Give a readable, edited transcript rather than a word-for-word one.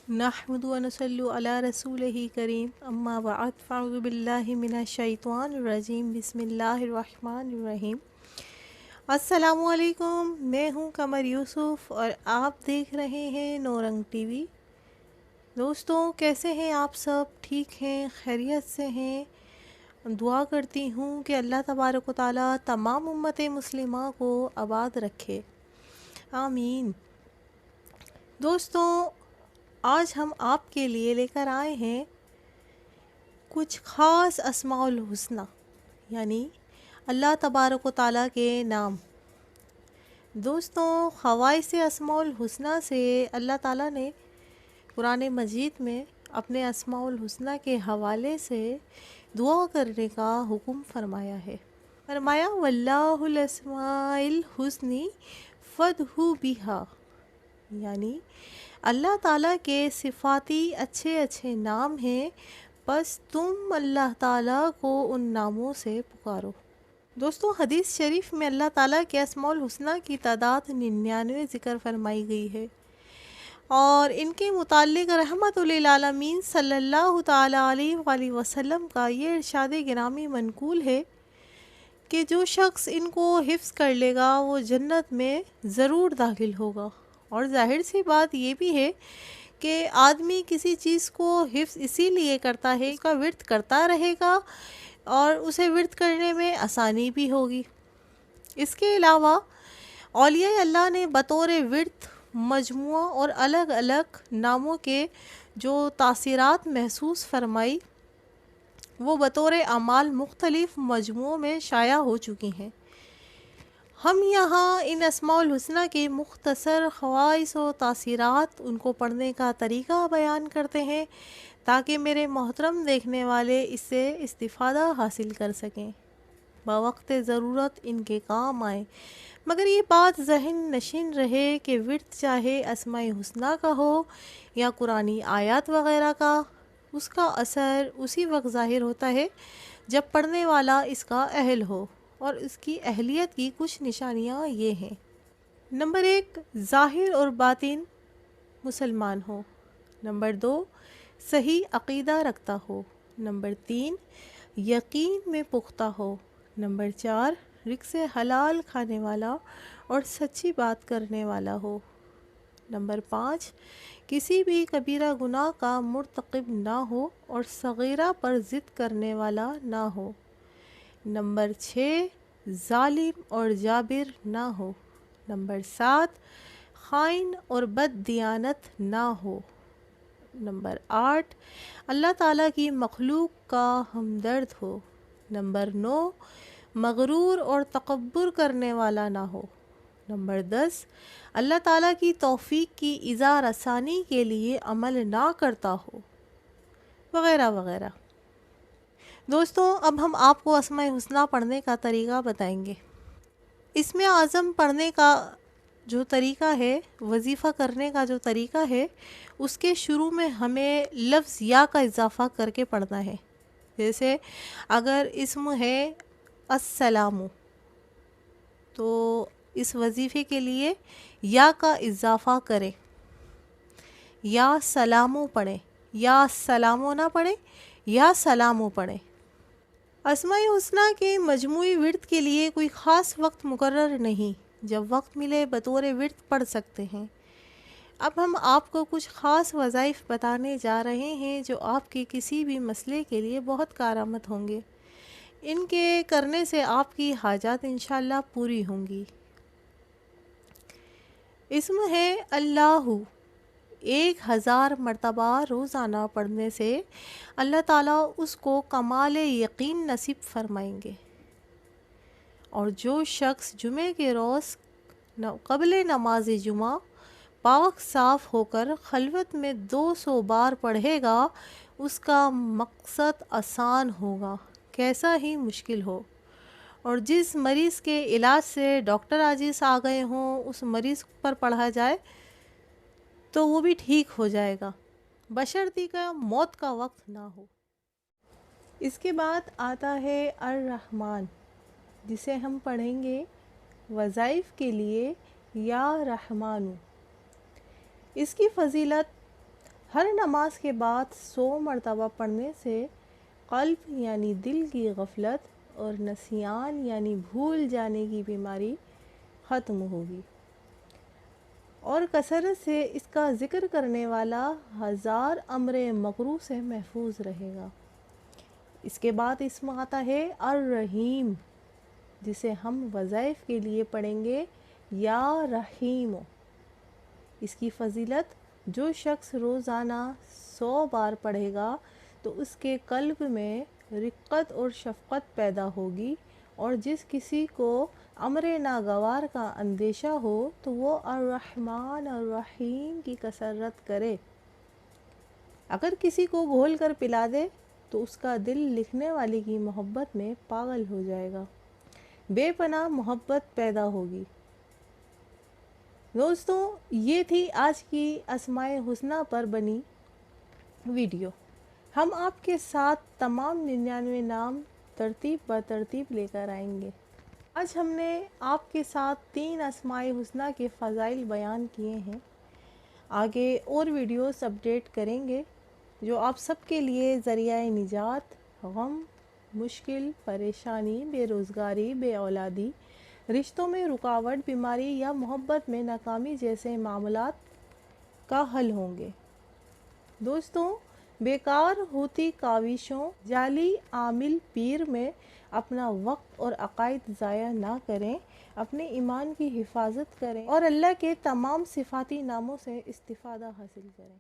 نحمد و نصلی علی رسولہ کریم اما بعد فاعوذ باللہ من الشیطان الرجیم بسم اللہ الرحمن الرحیم۔ السلام علیکم، میں ہوں قمر یوسف اور آپ دیکھ رہے ہیں نورنگ ٹی وی۔ دوستوں، کیسے ہیں آپ سب؟ ٹھیک ہیں؟ خیریت سے ہیں؟ دعا کرتی ہوں کہ اللہ تبارک و تعالیٰ تمام امت مسلمہ کو آباد رکھے، آمین۔ دوستوں، آج ہم آپ کے لیے لے کر آئے ہیں کچھ خاص اسماء الحسنہ، یعنی اللہ تبارک و تعالیٰ کے نام۔ دوستوں، خواص اسماء الحسنہ سے اللہ تعالیٰ نے قرآن مجید میں اپنے اسماء الحسنہ کے حوالے سے دعا کرنے کا حکم فرمایا ہے۔ فرمایا واللہ الاسماء الحسنی فادعوا بہا، یعنی اللہ تعالیٰ کے صفاتی اچھے اچھے نام ہیں، بس تم اللہ تعالیٰ کو ان ناموں سے پکارو۔ دوستوں، حدیث شریف میں اللہ تعالیٰ کے اسماء الحسنہ کی تعداد 99 ذکر فرمائی گئی ہے، اور ان کے متعلق رحمت للعالمین صلی اللہ تعالیٰ علیہ وآلہ وسلم کا یہ ارشاد گرامی منقول ہے کہ جو شخص ان کو حفظ کر لے گا وہ جنت میں ضرور داخل ہوگا۔ اور ظاہر سی بات یہ بھی ہے کہ آدمی کسی چیز کو حفظ اسی لیے کرتا ہے، اس کا ورد کرتا رہے گا اور اسے ورد کرنے میں آسانی بھی ہوگی۔ اس کے علاوہ اولیاء اللہ نے بطور ورد مجموعہ اور الگ الگ ناموں کے جو تاثیرات محسوس فرمائی وہ بطور اعمال مختلف مجموعوں میں شائع ہو چکی ہیں۔ ہم یہاں ان اسماء الحسنہ کے مختصر خواص و تاثیرات، ان کو پڑھنے کا طریقہ بیان کرتے ہیں تاکہ میرے محترم دیکھنے والے اس سے استفادہ حاصل کر سکیں، بوقت ضرورت ان کے کام آئیں۔ مگر یہ بات ذہن نشین رہے کہ ورد چاہے اسماء حسنہ کا ہو یا قرآنی آیات وغیرہ کا، اس کا اثر اسی وقت ظاہر ہوتا ہے جب پڑھنے والا اس کا اہل ہو، اور اس کی اہلیت کی کچھ نشانیاں یہ ہیں۔ نمبر 1، ظاہر اور باطن مسلمان ہو۔ نمبر 2، صحیح عقیدہ رکھتا ہو۔ نمبر 3، یقین میں پختہ ہو۔ نمبر 4، رزق حلال کھانے والا اور سچی بات کرنے والا ہو۔ نمبر 5، کسی بھی کبیرہ گناہ کا مرتکب نہ ہو اور صغیرہ پر ضد کرنے والا نہ ہو۔ نمبر 6، ظالم اور جابر نہ ہو۔ نمبر 7، خائن اور بد دیانت نہ ہو۔ نمبر 8، اللہ تعالیٰ کی مخلوق کا ہمدرد ہو۔ نمبر 9، مغرور اور تکبر کرنے والا نہ ہو۔ نمبر 10، اللہ تعالیٰ کی توفیق کی اذا رسانی کے لیے عمل نہ کرتا ہو، وغیرہ وغیرہ۔ دوستوں، اب ہم آپ کو اسماء حسنہ پڑھنے کا طریقہ بتائیں گے۔ اسم اعظم پڑھنے کا جو طریقہ ہے، وظیفہ کرنے کا جو طریقہ ہے، اس کے شروع میں ہمیں لفظ یا کا اضافہ کر کے پڑھنا ہے۔ جیسے اگر اسم ہے السلام، تو اس وظیفے کے لیے یا کا اضافہ کریں، یا سلامو پڑھیں، یا سلامو نہ پڑھیں، یا سلامو پڑھیں۔ اسماء حسنہ کے مجموعی ورد کے لیے کوئی خاص وقت مقرر نہیں، جب وقت ملے بطور ورد پڑھ سکتے ہیں۔ اب ہم آپ کو کچھ خاص وظائف بتانے جا رہے ہیں جو آپ کے کسی بھی مسئلے کے لیے بہت کارآمد ہوں گے۔ ان کے کرنے سے آپ کی حاجات انشاءاللہ پوری ہوں گی۔ اسم ہے اللہ، 1000 مرتبہ روزانہ پڑھنے سے اللہ تعالیٰ اس کو کمال یقین نصیب فرمائیں گے۔ اور جو شخص جمعے کے روز قبل نماز جمعہ پاک صاف ہو کر خلوت میں 200 بار پڑھے گا، اس کا مقصد آسان ہوگا، کیسا ہی مشکل ہو۔ اور جس مریض کے علاج سے ڈاکٹر عاجز آ گئے ہوں، اس مریض پر پڑھا جائے تو وہ بھی ٹھیک ہو جائے گا، بشرطیکہ کا موت کا وقت نہ ہو۔ اس کے بعد آتا ہے الرحمن، جسے ہم پڑھیں گے وظائف کے لیے یا رحمانو۔ اس کی فضیلت ہر نماز کے بعد 100 مرتبہ پڑھنے سے قلب یعنی دل کی غفلت اور نسیان یعنی بھول جانے کی بیماری ختم ہوگی، اور کثرت سے اس کا ذکر کرنے والا 1000 امر مکروہ سے محفوظ رہے گا۔ اس کے بعد اسم آتا ہے الرحیم، جسے ہم وظائف کے لیے پڑھیں گے یا رحیم۔ اس کی فضیلت، جو شخص روزانہ 100 بار پڑھے گا تو اس کے قلب میں رقت اور شفقت پیدا ہوگی، اور جس کسی کو امر ناگوار کا اندیشہ ہو تو وہ الرحمن الرحیم کی کثرت کرے۔ اگر کسی کو گھول کر پلا دے تو اس کا دل لکھنے والی کی محبت میں پاگل ہو جائے گا، بے پناہ محبت پیدا ہوگی۔ دوستوں، یہ تھی آج کی اسماء الحسنی پر بنی ویڈیو۔ ہم آپ کے ساتھ تمام 99 نام ترتیب بر ترتیب لے کر آئیں گے۔ آج ہم نے آپ کے ساتھ 3 اسماء الحسنی کے فضائل بیان کیے ہیں۔ آگے اور ویڈیوز اپڈیٹ کریں گے جو آپ سب کے لیے ذریعہ نجات، غم، مشکل، پریشانی، بے روزگاری، بے اولادی، رشتوں میں رکاوٹ، بیماری یا محبت میں ناکامی جیسے معاملات کا حل ہوں گے۔ دوستوں، بیکار ہوتی کاوشوں، جعلی عامل پیر میں اپنا وقت اور عقائد ضائع نہ کریں، اپنے ایمان کی حفاظت کریں اور اللہ کے تمام صفاتی ناموں سے استفادہ حاصل کریں۔